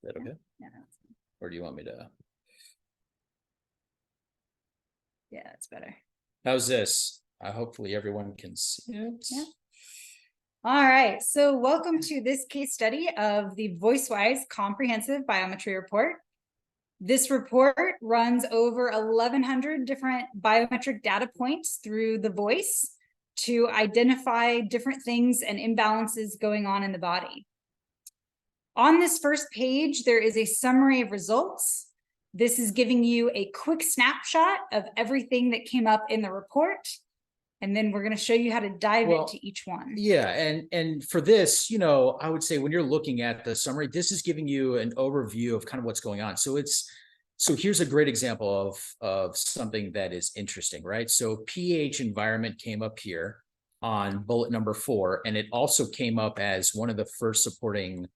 that okay? Yeah. Or do you want me to? Yeah, it's better. How's this? Hopefully everyone can see it. Yeah. All right, so welcome to this case study of the VoiceWise Comprehensive Biometry Report. This report runs over 1,100 different biometric data points through the voice to identify different things and imbalances going on in the body. On this first page, there is a summary of results. This is giving you a quick snapshot of everything that came up in the report. And then we're going to show you how to dive into each one. Yeah, and for this, I would say when you're looking at the summary, this is giving you an overview of kind of what's going on. So here's a great example of something that is interesting, right? So pH environment came up here on bullet number 4, and it also came up as one of the first supporting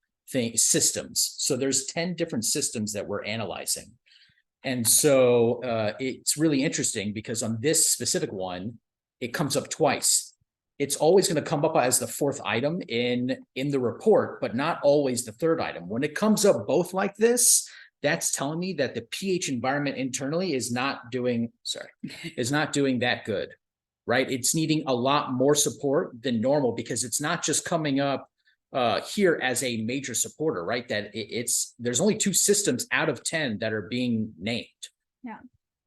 systems. So there's 10 different systems that we're analyzing. And so it's really interesting because on this specific one, it comes up twice. It's always going to come up as the 4th item in the report, but not always the 3rd item. When it comes up both like this, that's telling me that the pH environment internally is not doing that good, right? It's needing a lot more support than normal because it's not just coming up here as a major supporter, right? That there's only 2 systems out of 10 that are being named. Yeah.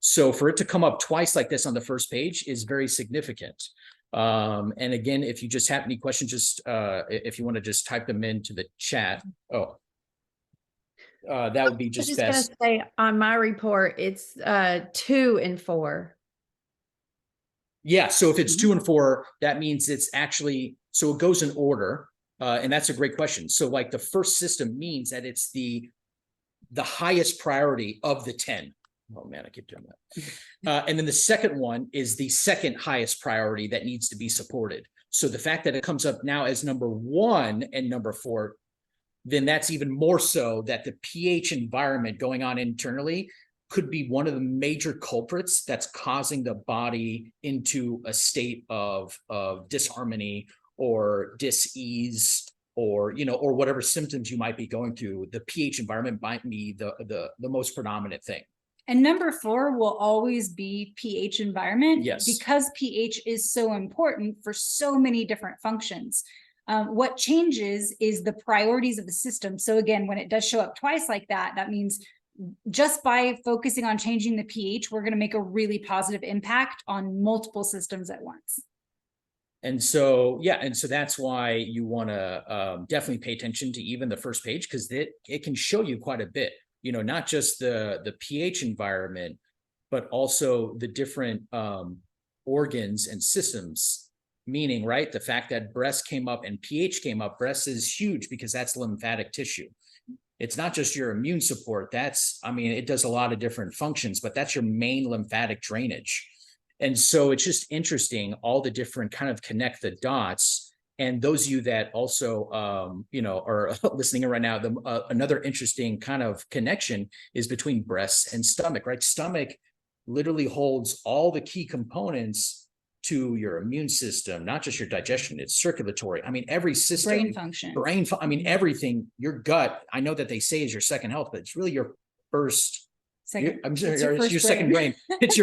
So for it to come up twice like this on the first page is very significant. And again, if you just have any questions, just if you want to just type them into the chat. That would be just best. Gonna say on my report, it's 2 and 4. Yeah, so if it's 2 and 4, that means it's actually, so it goes in order. And that's a great question. So like the first system means that it's the highest priority of the 10. Oh man, I keep doing that. And then the second one is the second highest priority that needs to be supported. So the fact that it comes up now as number 1 and number 4, then that's even more so that the pH environment going on internally could be one of the major culprits that's causing the body into a state of disharmony or dis-ease, or whatever symptoms you might be going through. The pH environment might be the most predominant thing. And number 4 will always be pH environment. Yes. Because pH is so important for so many different functions. What changes is the priorities of the system. So again, when it does show up twice like that, that means just by focusing on changing the pH, we're going to make a really positive impact on multiple systems at once. And so, yeah, and so that's why you want to definitely pay attention to even the first page, because it can show you quite a bit, not just the pH environment, but also the different organs and systems, meaning, right, the fact that breast came up and pH came up. Breast is huge because that's lymphatic tissue. It's not just your immune support. It does a lot of different functions, but that's your main lymphatic drainage. And so it's just interesting, all the different kind of connect the dots. And those of you that also, are listening right now, another interesting kind of connection is between breasts and stomach, right? Stomach literally holds all the key components to your immune system, not just your digestion, it's circulatory. Every system, brain function, everything. Your gut, I know that they say is your second health, but it's really your first. It's your second brain. It's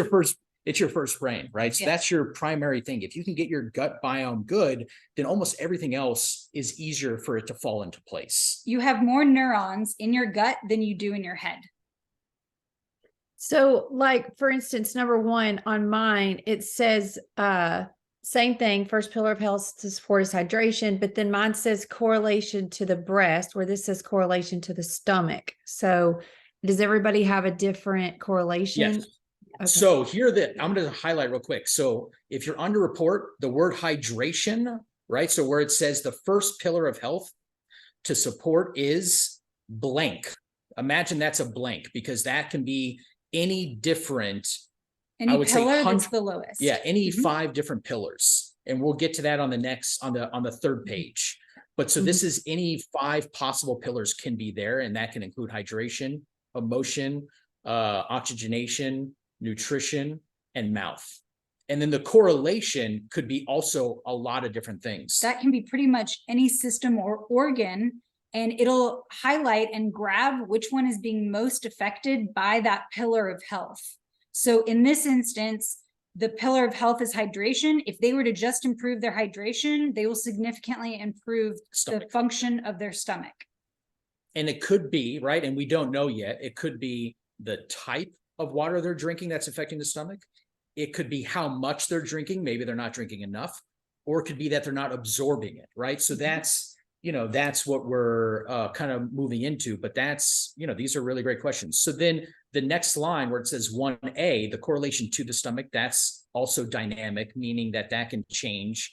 your first brain, right? So that's your primary thing. If you can get your gut biome good, then almost everything else is easier for it to fall into place. You have more neurons in your gut than you do in your head. So like, for instance, number 1 on mine, it says, same thing, first pillar of health to support is hydration, but then mine says correlation to the breast, where this says correlation to the stomach. So does everybody have a different correlation? Yes. Okay. So here I'm going to highlight real quick. So if you're under report, the word hydration, right? So where it says the first pillar of health to support is blank. Imagine that's a blank, because that can be any different. Any pillar that's the lowest. Yeah, any 5 different pillars. And we'll get to that on the next, on the 3rd page. But so this is any 5 possible pillars can be there. And that can include hydration, emotion, oxygenation, nutrition, and mouth. And then the correlation could be also a lot of different things. That can be pretty much any system or organ and it'll highlight and grab which one is being most affected by that pillar of health. So in this instance, the pillar of health is hydration. If they were to just improve their hydration, they will significantly improve the function of their stomach. And it could be, right, and we don't know yet, it could be the type of water they're drinking that's affecting the stomach. It could be how much they're drinking. Maybe they're not drinking enough, or it could be that they're not absorbing it, right? So that's, that's what we're kind of moving into, but that's, these are really great questions. So then the next line where it says 1A, the correlation to the stomach, that's also dynamic, meaning that can change.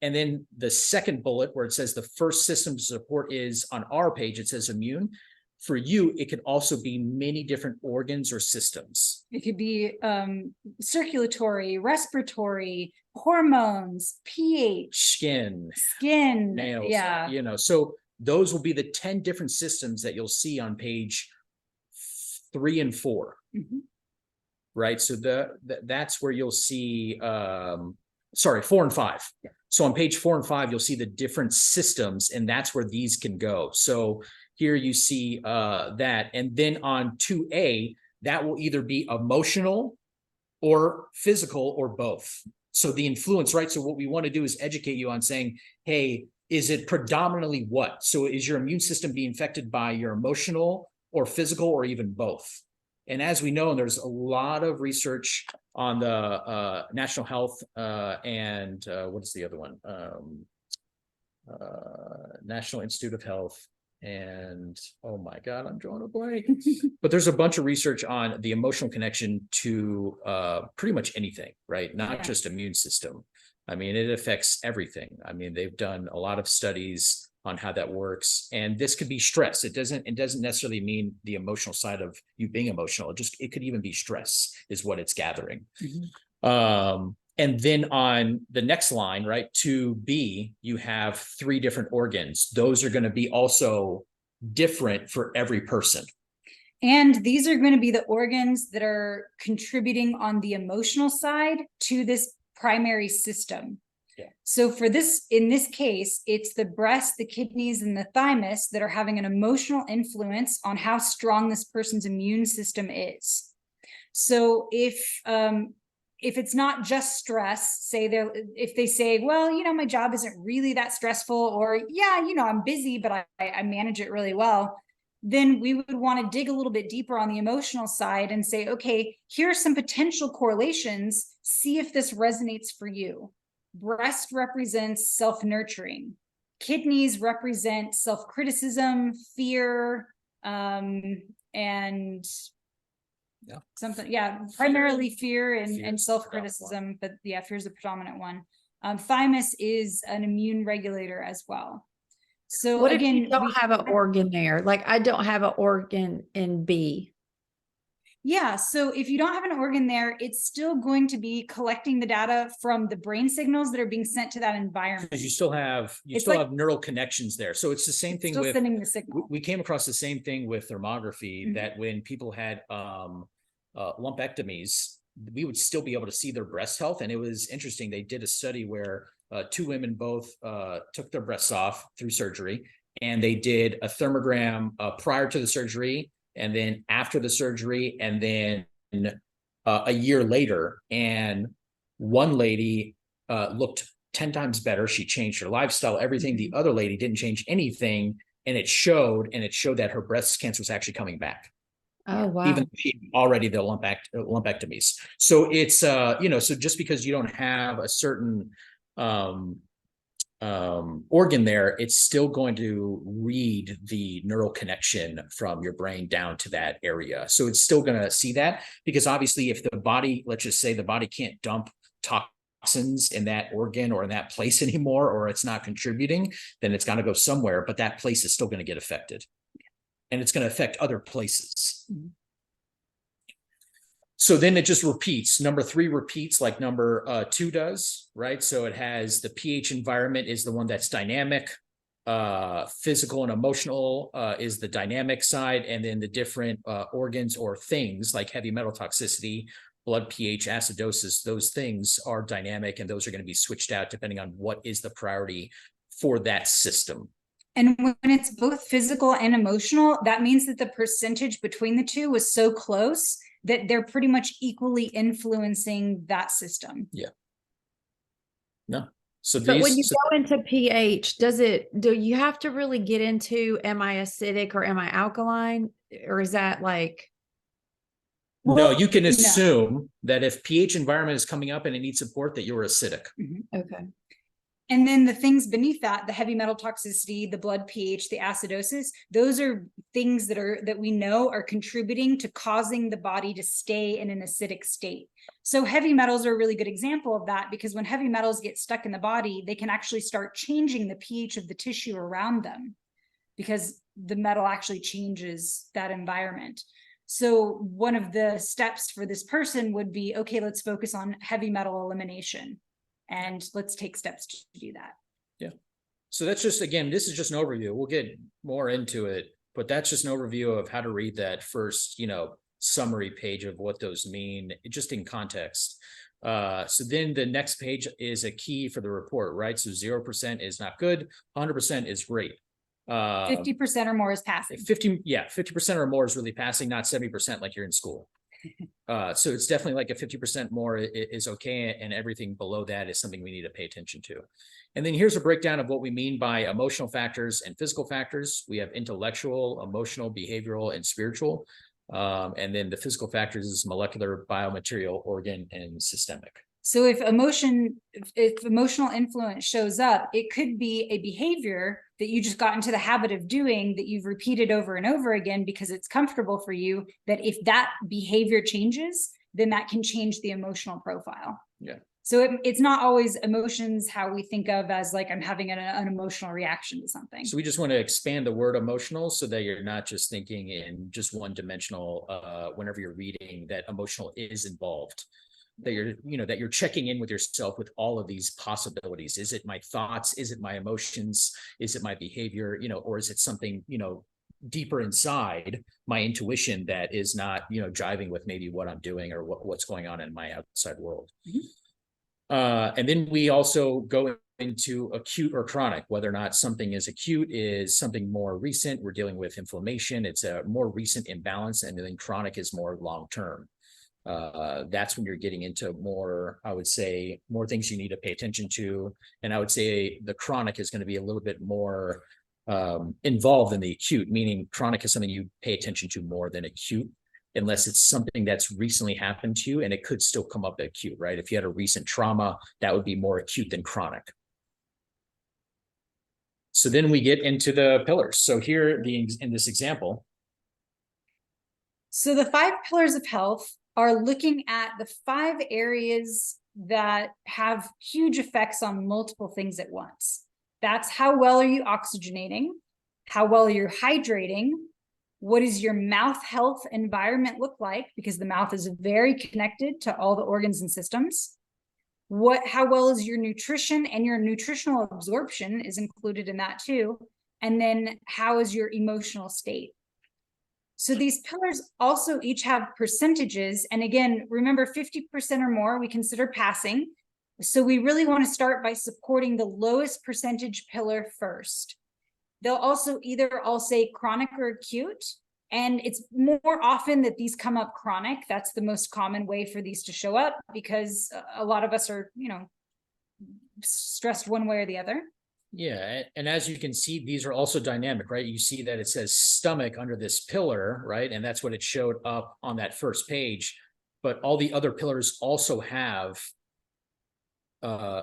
And then the second bullet where it says the first system to support is on our page, it says immune. For you, it could also be many different organs or systems. It could be circulatory, respiratory, hormones, pH, skin, nails. Yeah. So those will be the 10 different systems that you'll see on page 3 and 4. Mm-hmm. Right. So that's where you'll see, 4 and 5. Yeah. So on page 4 and 5, you'll see the different systems, and that's where these can go. So here you see that. And then on 2A, that will either be emotional or physical or both. So the influence, right? So what we want to do is educate you on saying, hey, is it predominantly what? So is your immune system being affected by your emotional or physical or even both? And as we know, there's a lot of research on the National Health and what is the other one? National Institute of Health. And oh my God, I'm drawing a blank. But there's a bunch of research on the emotional connection to pretty much anything, right? Not just immune system. I mean, it affects everything. I mean, they've done a lot of studies on how that works. And this could be stress. It doesn't necessarily mean the emotional side of you being emotional. It could even be stress is what it's gathering. Mm-hmm. And then on the next line, right, 2B, you have 3 different organs. Those are going to be also different for every person. And these are going to be the organs that are contributing on the emotional side to this primary system. Yeah. So for this, in this case, it's the breast, the kidneys, and the thymus that are having an emotional influence on how strong this person's immune system is. So if it's not just stress, if they say, well, my job isn't really that stressful, or I'm busy, but I manage it really well, then we would want to dig a little bit deeper on the emotional side and say, okay, here are some potential correlations. See if this resonates for you. Breast represents self-nurturing. Kidneys represent self-criticism, fear, and something, primarily fear and self-criticism, but fear is the predominant one. Thymus is an immune regulator as well. So what again, if you don't have an organ there? Like I don't have an organ in B. Yeah, so if you don't have an organ there, it's still going to be collecting the data from the brain signals that are being sent to that environment. Because you still have neural connections there. So it's the same thing with sending the signal. We came across the same thing with thermography, mm-hmm. that when people had lumpectomies, we would still be able to see their breast health. And it was interesting. They did a study where 2 women both took their breasts off through surgery, and they did a thermogram prior to the surgery, and then after the surgery, and then a year later. And one lady looked 10 times better. She changed her lifestyle, everything. The other lady didn't change anything. And it showed that her breast cancer was actually coming back. Oh, wow. Even already the lumpectomies. So it's, so just because you don't have a certain organ there, it's still going to read the neural connection from your brain down to that area. So it's still going to see that, because obviously if the body, let's just say the body can't dump toxins in that organ or in that place anymore, or it's not contributing, then it's got to go somewhere, but that place is still going to get affected, and it's going to affect other places. Mm-hmm. So then it just repeats. Number 3 repeats like number 2 does, right? So it has the pH environment is the one that's dynamic. Physical and emotional is the dynamic side. And then the different organs or things like heavy metal toxicity, blood pH, acidosis, those things are dynamic, and those are going to be switched out depending on what is the priority for that system. And when it's both physical and emotional, that means that the percentage between the two was so close that they're pretty much equally influencing that system. Yeah. No. So But when you these, go into pH, do you have to really get into, am I acidic or am I alkaline? Or is that like, no, you can No. assume that if pH environment is coming up and it needs support, that you're acidic. okay. And then the things beneath that, the heavy metal toxicity, the blood pH, the acidosis, those are things that we know are contributing to causing the body to stay in an acidic state. So heavy metals are a really good example of that, because when heavy metals get stuck in the body, they can actually start changing the pH of the tissue around them, because the metal actually changes that environment. So one of the steps for this person would be, okay, let's focus on heavy metal elimination. And let's take steps to do that. Yeah. So that's just, again, this is just an overview. We'll get more into it, but that's just an overview of how to read that first, summary page of what those mean, just in context. So then the next page is a key for the report, right? So 0% is not good, 100% is great. 50% or more is passing. 50% or more is really passing, not 70% like you're in school. So it's definitely like a 50% more is okay, and everything below that is something we need to pay attention to. And then here's a breakdown of what we mean by emotional factors and physical factors. We have intellectual, emotional, behavioral, and spiritual. And then the physical factors is molecular, biomaterial, organ, and systemic. So if emotional influence shows up, it could be a behavior that you just got into the habit of doing, that you've repeated over and over again because it's comfortable for you, that if that behavior changes, then that can change the emotional profile. Yeah. So it's not always emotions how we think of as like, I'm having an emotional reaction to something. So we just want to expand the word emotional so that you're not just thinking in just one dimensional whenever you're reading, that emotional is involved. That you're checking in with yourself with all of these possibilities. Is it my thoughts? Is it my emotions? Is it my behavior? Or is it something, deeper inside my intuition that is not, jiving with maybe what I'm doing or what's going on in my outside world. And then we also go into acute or chronic, whether or not something is acute is something more recent. We're dealing with inflammation. It's a more recent imbalance. And then chronic is more long-term. That's when you're getting into more, I would say, more things you need to pay attention to. And I would say the chronic is going to be a little bit more involved than the acute, meaning chronic is something you pay attention to more than acute, unless it's something that's recently happened to you, and it could still come up acute, right? If you had a recent trauma, that would be more acute than chronic. So then we get into the pillars. So here in this example. So the 5 pillars of health are looking at the 5 areas that have huge effects on multiple things at once. That's how well are you oxygenating, how well you're hydrating, what does your mouth health environment look like, because the mouth is very connected to all the organs and systems. How well is your nutrition, and your nutritional absorption is included in that too. And then how is your emotional state? So these pillars also each have percentages. And again, remember 50% or more, we consider passing. So we really want to start by supporting the lowest percentage pillar first. They'll also either all say chronic or acute. And it's more often that these come up chronic. That's the most common way for these to show up, because a lot of us are, stressed one way or the other. Yeah, and as you can see, these are also dynamic, right? You see that it says stomach under this pillar, right? And that's what it showed up on that first page. But all the other pillars also have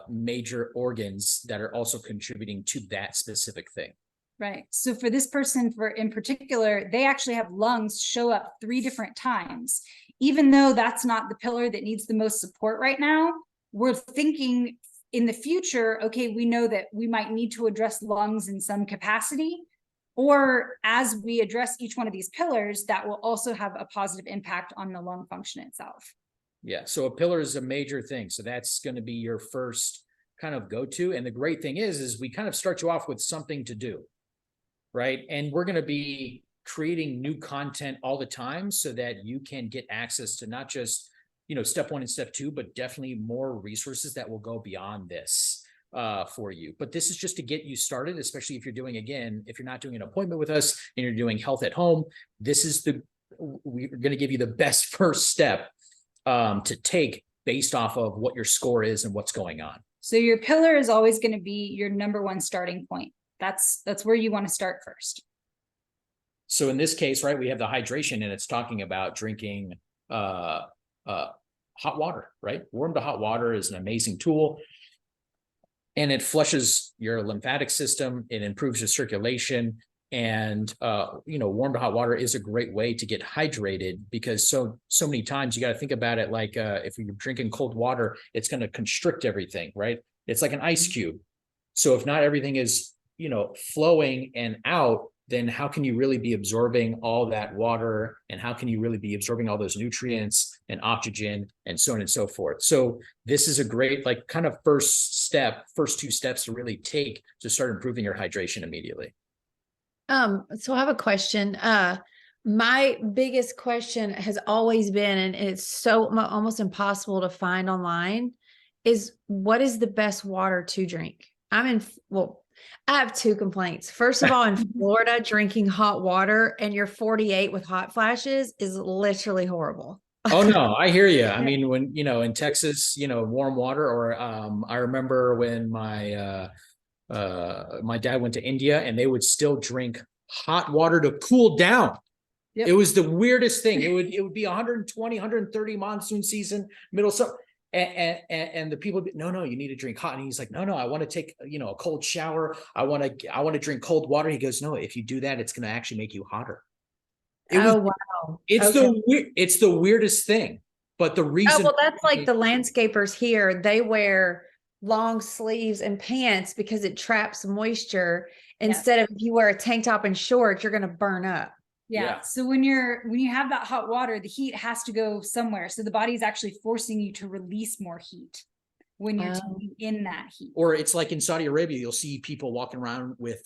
major organs that are also contributing to that specific thing. Right. So for this person, in particular, they actually have lungs show up 3 different times. Even though that's not the pillar that needs the most support right now, we're thinking in the future, okay, we know that we might need to address lungs in some capacity, or as we address each one of these pillars, that will also have a positive impact on the lung function itself. Yeah, so a pillar is a major thing. So that's going to be your first kind of go-to. And the great thing is we kind of start you off with something to do, right? And we're going to be creating new content all the time so that you can get access to not just step 1 and step 2, but definitely more resources that will go beyond this. for you. But this is just to get you started, especially if you're doing, again, if you're not doing an appointment with us and you're doing health at home, we're going to give you the best first step to take based off of what your score is and what's going on. So your pillar is always going to be your number one starting point. That's where you want to start first. So in this case, right, we have the hydration, and it's talking about drinking hot water, right? Warm to hot water is an amazing tool, and it flushes your lymphatic system. It improves your circulation, and warm to hot water is a great way to get hydrated, because so many times you got to think about it like if you're drinking cold water, it's going to constrict everything, right? It's like an ice cube. So if not everything is flowing and out, then how can you really be absorbing all that water, and how can you really be absorbing all those nutrients and oxygen and so on and so forth? So this is a great kind of first 2 steps to really take to start improving your hydration immediately. So I have a question. My biggest question has always been, and it's so almost impossible to find online, is what is the best water to drink? I have 2 complaints. First of all, in Florida, drinking hot water and you're 48 with hot flashes is literally horrible. Oh no, I hear you. I mean, when, in Texas, warm water, or I remember when my dad went to India and they would still drink hot water to cool down. Yep. It was the weirdest thing. It would be 120, 130 monsoon season, middle summer. And the people, no, you need to drink hot. And he's like, no, I want to take, a cold shower. I want to drink cold water. He goes, no, if you do that, it's going to actually make you hotter. Wow. It's the weirdest thing. But the reason. Oh, well, that's like the landscapers here. They wear long sleeves and pants because it traps moisture. Instead of if you wear a tank top and shorts, you're going to burn up. Yeah. So when you have that hot water, the heat has to go somewhere. So the body is actually forcing you to release more heat when you're in that heat. Or it's like in Saudi Arabia, you'll see people walking around with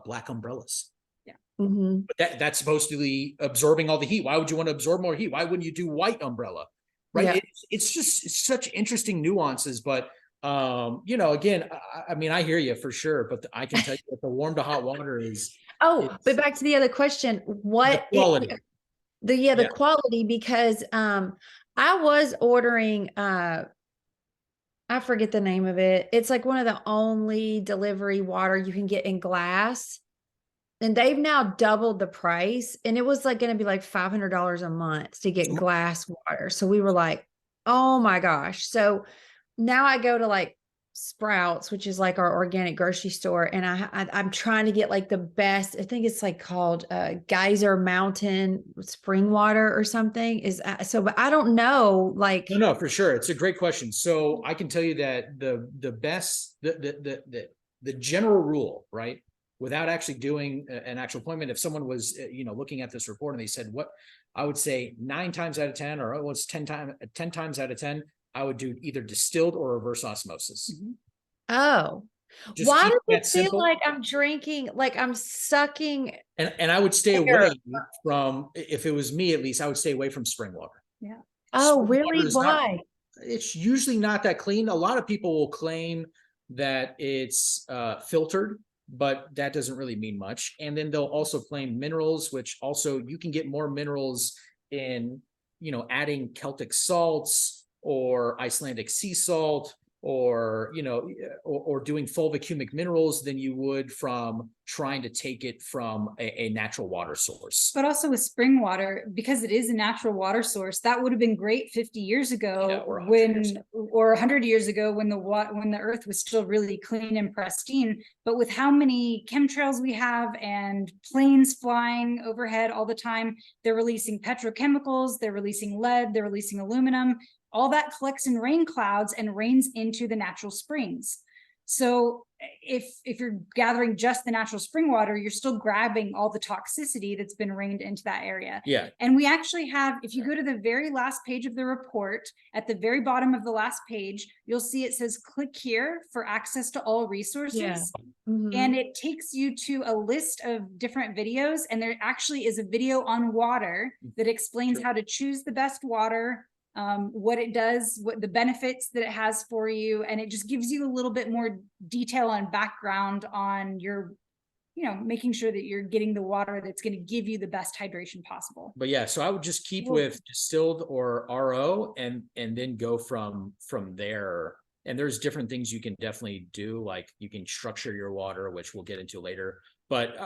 black umbrellas. Yeah. Mm-hmm. But that's supposed to be absorbing all the heat. Why would you want to absorb more heat? Why wouldn't you do white umbrella? Right. Yeah. It's such interesting nuances, but again, I mean, I hear you for sure, but I can tell you that the warm to hot water is. But back to the other question, what the quality? The quality, because I was ordering I forget the name of it. It's like one of the only delivery water you can get in glass, and they've now doubled the price, and it was like going to be like $500 a month to get glass water. So we were like, oh my gosh. So now I go to like Sprouts, which is like our organic grocery store, and I'm trying to get like the best. I think it's like called Geyser Mountain spring water or something. But I don't know. Like, no, for sure, it's a great question. So I can tell you that the best, the general rule, right, without actually doing an actual appointment, if someone was looking at this report and they said, what, I would say 9 times out of 10, or it's 10 times out of 10. I would do either distilled or reverse osmosis. Mm-hmm. Oh, just why does it feel like I'm drinking, like I'm sucking? And I would stay away from, if it was me at least, I would stay away from spring water. Yeah. Oh, really? Why? It's usually not that clean. A lot of people will claim that it's filtered, but that doesn't really mean much. And then they'll also claim minerals, which also you can get more minerals in, adding Celtic salts or Icelandic sea salt, or doing fulvic humic minerals than you would from trying to take it from a natural water source. But also with spring water, because it is a natural water source, that would have been great 50 years ago, or 100 years ago, when the earth was still really clean and pristine. But with how many chemtrails we have and planes flying overhead all the time, they're releasing petrochemicals, they're releasing lead, they're releasing aluminum. All that collects in rain clouds and rains into the natural springs. So if you're gathering just the natural spring water, you're still grabbing all the toxicity that's been rained into that area. Yeah. And we actually have, if you go to the very last page of the report, at the very bottom of the last page, you'll see it says click here for access to all resources. Yeah. Mm-hmm. And it takes you to a list of different videos. And there actually is a video on water that explains how to choose the best water, what it does, what the benefits that it has for you. And it just gives you a little bit more detail and background on your, making sure that you're getting the water that's going to give you the best hydration possible. But yeah, so I would just keep with distilled or RO and then go from there. And there's different things you can definitely do, like you can structure your water, which we'll get into later. But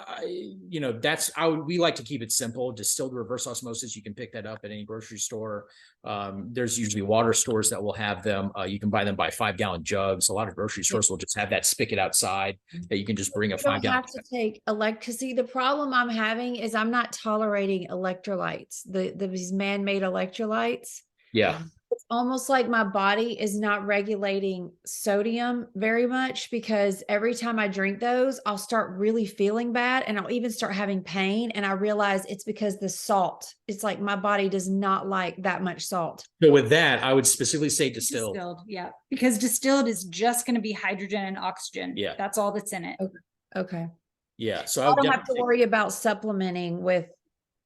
we like to keep it simple. Distilled reverse osmosis, you can pick that up at any grocery store. There's usually water stores that will have them. You can buy them by 5-gallon jugs. A lot of grocery stores will just have that spigot outside that you can just bring a 5-gallon. Have to take electricity. The problem I'm having is I'm not tolerating electrolytes. These man-made electrolytes. Yeah. It's almost like my body is not regulating sodium very much, because every time I drink those, I'll start really feeling bad and I'll even start having pain. And I realize it's because the salt, it's like my body does not like that much salt. So with that, I would specifically say distilled. Distilled, yeah, because distilled is just going to be hydrogen and oxygen. Yeah. That's all that's in it. Okay. Yeah. So I don't have to worry about supplementing with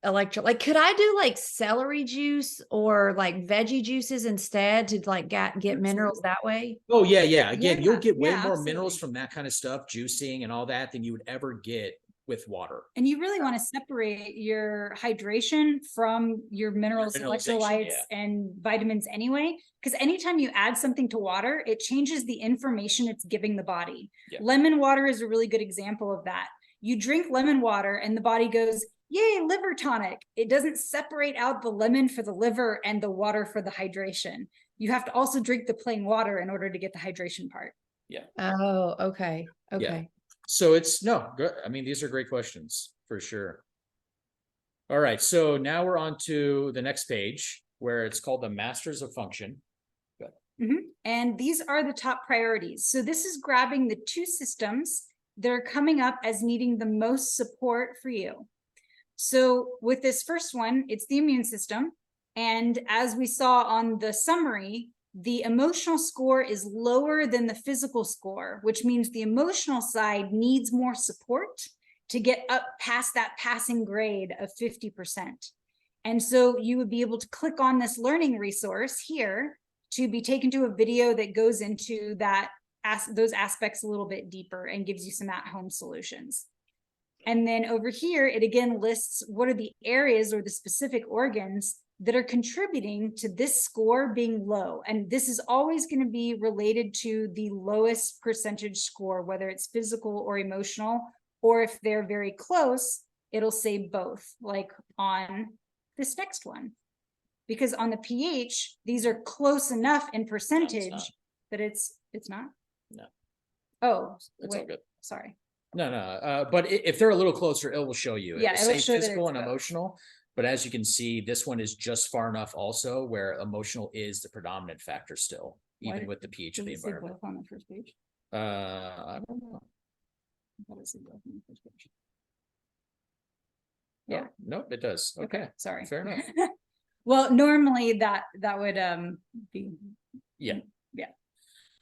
like, could I do like celery juice or like veggie juices instead to like get minerals that way? Oh yeah. Again, you'll get way more absolutely. minerals from that kind of stuff, juicing and all that, than you would ever get with water. And you really want to separate your hydration from your minerals, electrolytes, and vitamins anyway, because anytime you add something to water, it changes the information it's giving the body. Yeah. Lemon water is a really good example of that. You drink lemon water and the body goes, yay, liver tonic. It doesn't separate out the lemon for the liver and the water for the hydration. You have to also drink the plain water in order to get the hydration part. Yeah. Oh, okay. Okay. Yeah. So it's good. I mean, these are great questions for sure. All right. So now we're on to the next page where it's called the Masters of Function. And these are the top priorities. So this is grabbing the 2 systems that are coming up as needing the most support for you. So with this first one, it's the immune system. And as we saw on the summary, the emotional score is lower than the physical score, which means the emotional side needs more support to get up past that passing grade of 50%. And so you would be able to click on this learning resource here to be taken to a video that goes into those aspects a little bit deeper and gives you some at-home solutions. And then over here, it again lists what are the areas or the specific organs that are contributing to this score being low. And this is always going to be related to the lowest percentage score, whether it's physical or emotional, or if they're very close, it'll say both, like on this next one. Because on the pH, these are close enough in percentage that it's not? No. Oh, it's all good. Sorry. No. But if they're a little closer, it will show you. Yeah, it'll say show physical and both. emotional. But as you can see, this one is just far enough also where emotional is the predominant factor still, even with the pH of the environment. Both on the first page? I don't know. Yeah. Oh, nope, it does. Okay. Sorry. Fair enough. Well, normally that would be. Yeah. Yeah.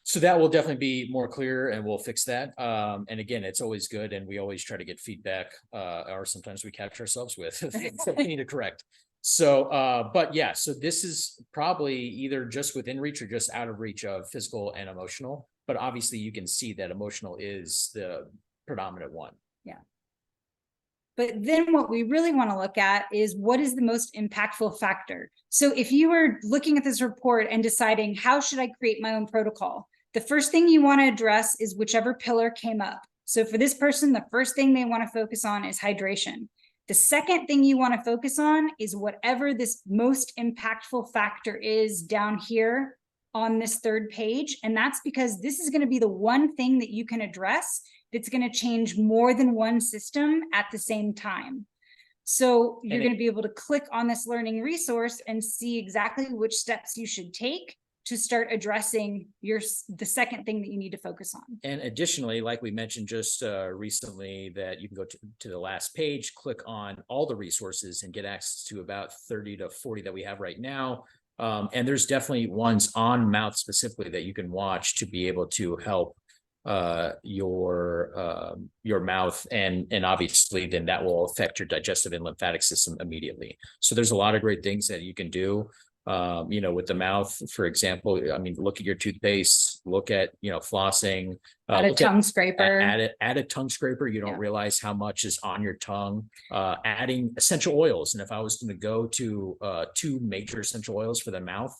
So that will definitely be more clear and we'll fix that. And again, it's always good. And we always try to get feedback or sometimes we catch ourselves with things that we need to correct. So, but yeah, so this is probably either just within reach or just out of reach of physical and emotional. But obviously you can see that emotional is the predominant one. Yeah. But then what we really want to look at is what is the most impactful factor. So if you were looking at this report and deciding how should I create my own protocol, the first thing you want to address is whichever pillar came up. So for this person, the first thing they want to focus on is hydration. The second thing you want to focus on is whatever this most impactful factor is down here on this third page. And that's because this is going to be the one thing that you can address that's going to change more than one system at the same time. So you're going to be able to click on this learning resource and see exactly which steps you should take to start addressing the second thing that you need to focus on. And additionally, like we mentioned just recently, that you can go to the last page, click on all the resources and get access to about 30 to 40 that we have right now. And there's definitely ones on mouth specifically that you can watch to be able to help your mouth, and obviously then that will affect your digestive and lymphatic system immediately. So there's a lot of great things that you can do. You know, with the mouth, for example, I mean, look at your toothpaste, look at, you know, flossing, Add a look tongue scraper. add a tongue scraper. You don't Yeah. realize how much is on your tongue. Adding essential oils. And if I was going to go to 2 major essential oils for the mouth,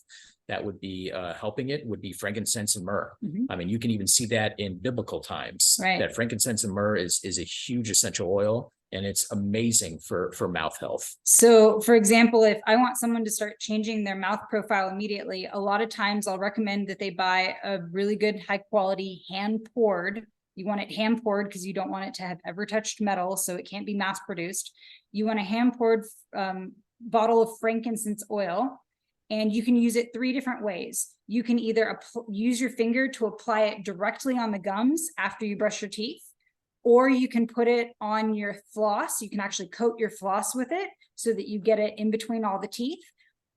that would be helping it would be frankincense and myrrh. Mhm. I mean, you can even see that in biblical times, Right. that frankincense and myrrh is a huge essential oil, and it's amazing for mouth health. So for example, if I want someone to start changing their mouth profile immediately, a lot of times I'll recommend that they buy a really good high quality hand poured. You want it hand poured because you don't want it to have ever touched metal, so it can't be mass produced. You want a hand poured bottle of frankincense oil, and you can use it 3 different ways. You can either use your finger to apply it directly on the gums after you brush your teeth, or you can put it on your floss. You can actually coat your floss with it so that you get it in between all the teeth.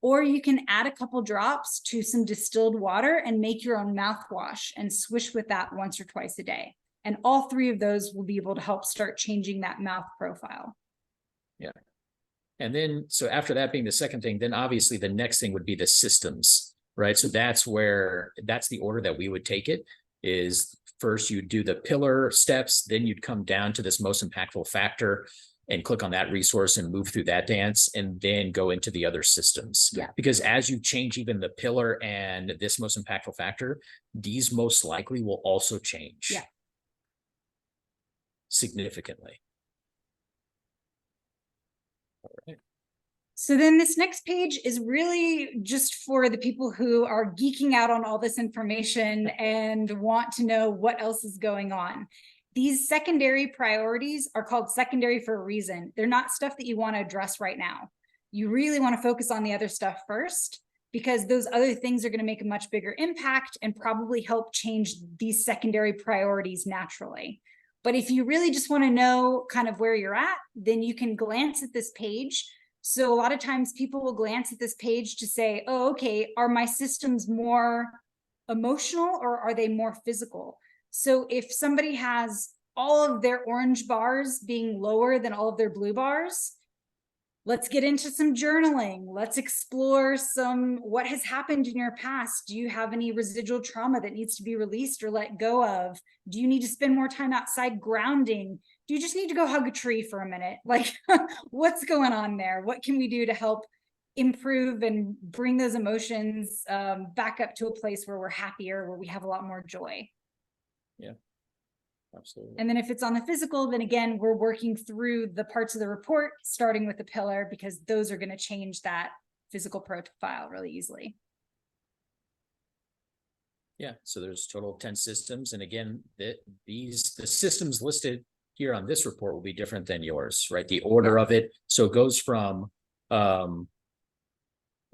Or you can add a couple drops to some distilled water and make your own mouthwash and swish with that once or twice a day. And all 3 of those will be able to help start changing that mouth profile. Yeah. And then, so after that being the second thing, then obviously the next thing would be the systems, right? So that's the order that we would take it. Is first you do the pillar steps, then you'd come down to this most impactful factor and click on that resource and move through that dance, and then go into the other systems. Yeah. Because as you change even the pillar and this most impactful factor, these most likely will also change. Yeah. Significantly. All right. So then this next page is really just for the people who are geeking out on all this information and want to know what else is going on. These secondary priorities are called secondary for a reason. They're not stuff that you want to address right now. You really want to focus on the other stuff first, because those other things are going to make a much bigger impact and probably help change these secondary priorities naturally. But if you really just want to know kind of where you're at, then you can glance at this page. So a lot of times people will glance at this page to say, oh, okay, are my systems more emotional or are they more physical? So if somebody has all of their orange bars being lower than all of their blue bars, let's get into some journaling. Let's explore what has happened in your past. Do you have any residual trauma that needs to be released or let go of? Do you need to spend more time outside grounding? Do you just need to go hug a tree for a minute? Like, what's going on there? What can we do to help improve and bring those emotions back up to a place where we're happier, where we have a lot more joy? Yeah. Absolutely. And then if it's on the physical, then again, we're working through the parts of the report, starting with the pillar, because those are going to change that physical profile really easily. Yeah, so there's a total of 10 systems. And again, the systems listed here on this report will be different than yours, right? The order of it. So it goes from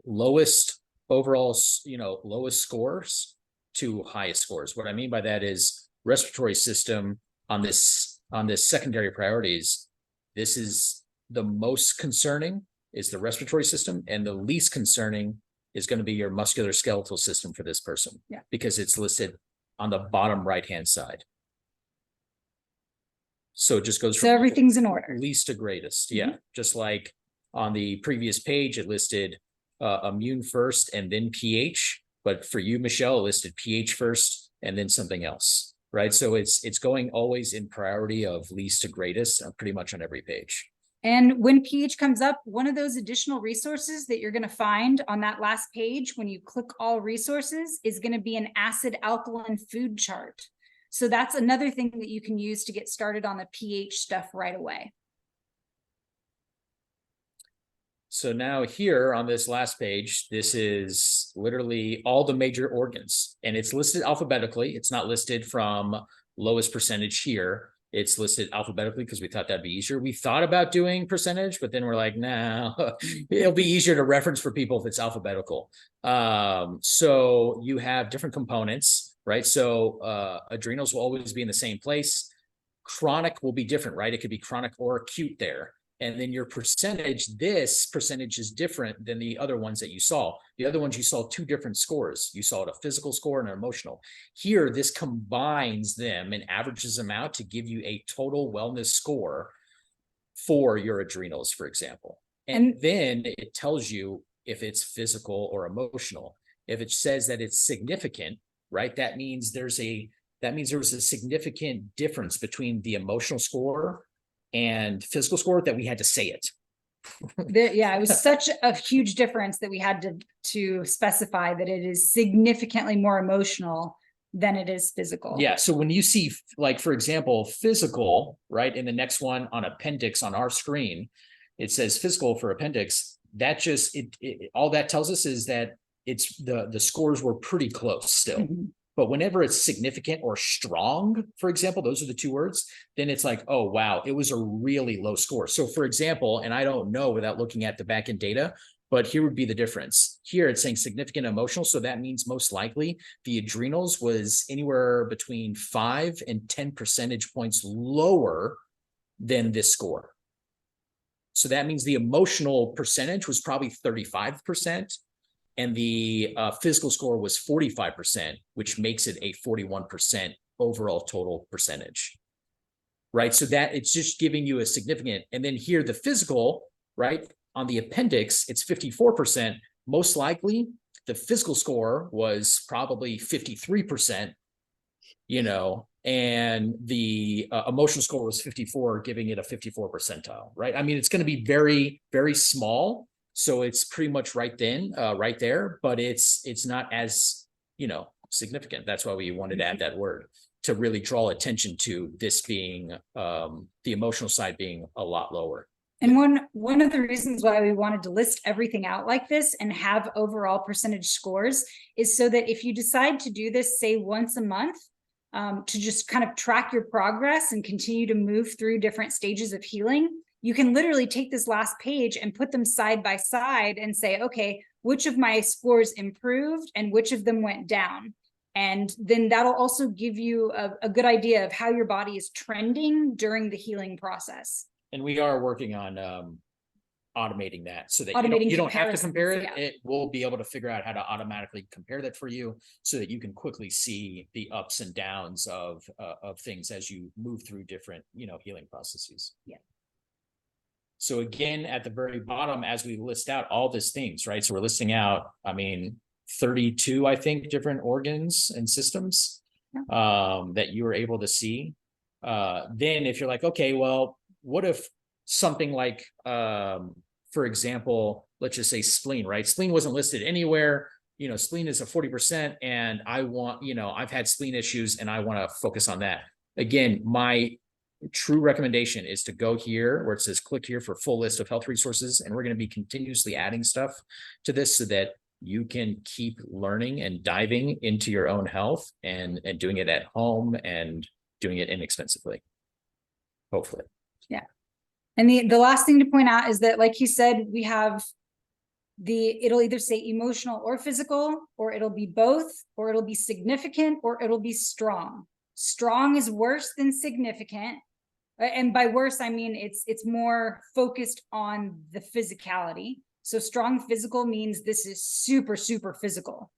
lowest overall, lowest scores to highest scores. What I mean by that is respiratory system on this secondary priorities. This is the most concerning is the respiratory system, and the least concerning is going to be your musculoskeletal system for this person. Yeah. Because it's listed on the bottom right-hand side. So it just goes from everything's in order. Least to greatest. Yeah. Just like on the previous page, it listed immune first and then pH. But for you, Michelle, it listed pH first and then something else. Right. So it's going always in priority of least to greatest pretty much on every page. And when pH comes up, one of those additional resources that you're going to find on that last page when you click all resources is going to be an acid alkaline food chart. So that's another thing that you can use to get started on the pH stuff right away. So now here on this last page, this is literally all the major organs, and it's listed alphabetically. It's not listed from lowest percentage here. It's listed alphabetically because we thought that'd be easier. We thought about doing percentage, but then we're like, no, it'll be easier to reference for people if it's alphabetical. So you have different components, right? So adrenals will always be in the same place. Chronic will be different, right? It could be chronic or acute there. And then your percentage, this percentage is different than the other ones that you saw. The other ones you saw 2 different scores. You saw it a physical score and an emotional. Here, this combines them and averages them out to give you a total wellness score for your adrenals, for example. And then it tells you if it's physical or emotional. If it says that it's significant, right, that means there was a significant difference between the emotional score and physical score that we had to say it. Yeah, it was such a huge difference that we had to specify that it is significantly more emotional than it is physical. Yeah. So when you see, like, for example, physical, right, in the next one on appendix on our screen, it says physical for appendix. That just all that tells us is that it's the scores were pretty close still. Mm-hmm. But whenever it's significant or strong, for example, those are the two words, then it's like, oh, wow, it was a really low score. So for example, and I don't know without looking at the backend data, but here would be the difference. Here it's saying significant emotional. So that means most likely the adrenals was anywhere between 5 and 10 percentage points lower than this score. So that means the emotional percentage was probably 35%. And the physical score was 45%, which makes it a 41% overall total percentage, right? So that it's just giving you a significant, and then here the physical, right? On the appendix, it's 54%. Most likely the physical score was probably 53%, you know, and the emotional score was 54, giving it a 54 percentile, right? I mean, it's going to be very, very small. So it's pretty much right there, but it's not as, you know, significant. That's why we wanted to add that word to really draw attention to this being the emotional side being a lot lower. And one of the reasons why we wanted to list everything out like this and have overall percentage scores is so that if you decide to do this, say once a month, to just kind of track your progress and continue to move through different stages of healing, you can literally take this last page and put them side by side and say, okay, which of my scores improved and which of them went down? And then that'll also give you a good idea of how your body is trending during the healing process. And we are working on automating that so that you don't have to compare it. Yeah. It will be able to figure out how to automatically compare that for you so that you can quickly see the ups and downs of things as you move through different, you know, healing processes. Yeah. So again, at the very bottom, as we list out all these things, right? So we're listing out, I mean, 32, I think, different organs and systems that you were able to see. Then if you're like, okay, well, what if something like, for example, let's just say spleen, right? Spleen wasn't listed anywhere. You know, spleen is a 40%, and I want, you know, I've had spleen issues and I want to focus on that. Again, my true recommendation is to go here where it says click here for full list of health resources, and we're going to be continuously adding stuff to this so that you can keep learning and diving into your own health and doing it at home and doing it inexpensively, hopefully. Yeah. And the last thing to point out is that, like you said, we have it'll either say emotional or physical, or it'll be both, or it'll be significant, or it'll be strong. Strong is worse than significant. And by worse, I mean it's more focused on the physicality. So strong physical means this is super, super physical.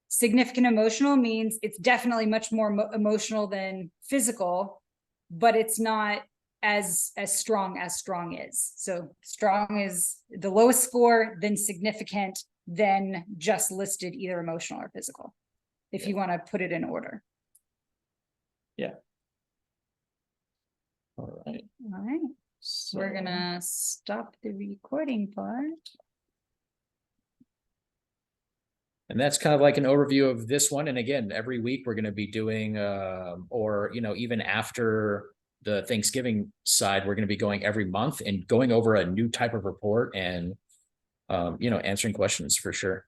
Significant emotional means it's definitely much more emotional than physical, but it's not as strong as strong is. So strong is the lowest score, then significant, then just listed either emotional or physical, if you want to put it in order. Yeah. All right. All right. So we're gonna stop the recording part. And that's kind of like an overview of this one. And again, every week we're going to be doing, or, you know, even after the Thanksgiving side, we're going to be going every month and going over a new type of report and, you know, answering questions for sure.